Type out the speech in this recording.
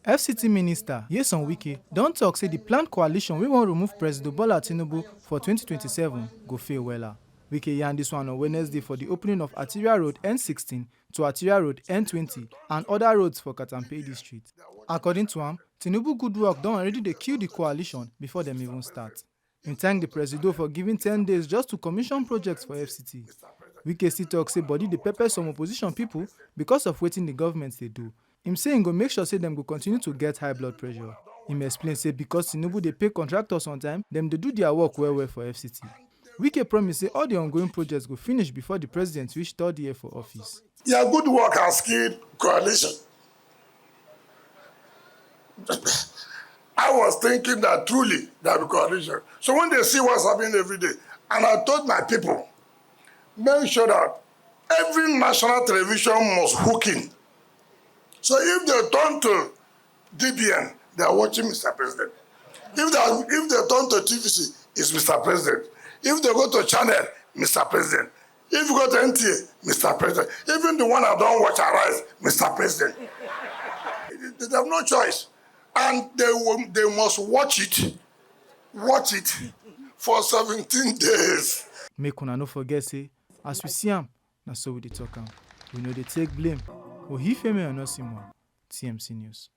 FCT Minister Wike don't talk say the planned coalition we wan remove President Bola Tinubu for 2027 go fail wella. Wike yarn this one on Wednesday for the opening of Arterial Road N16 to Arterial Road N20 and other roads for Katampe District. According to him, Tinubu good work don already dey kill the coalition before them even start. He thank the President for giving 10 days just to commission projects for FCT. Wike still talk say body dey pepper some opposition people because of wetin the government dey do. Him say he go make sure say them go continue to get high blood pressure. Him explain say because Tinubu dey pay contractors on time, them dey do their work well for FCT. Wike promise say all the ongoing projects go finish before the president reach third year for office. Your good work has killed coalition. I was thinking that truly there will be coalition. So when they see what's happening every day, and I told my people, make sure that every national television must hook in. So if they turn to DBN, they are watching Mr. President. If they turn to TVC, it's Mr. President. If they go to channel, Mr. President. If you go to NTA, Mr. President. Even the one I don't watch Arise, Mr. President. They have no choice. And they must watch it for 17 days. Make una no forget say, as we see am, na so we dey talk am. We know they take blame. Ohifeme Onosimo, TMC News.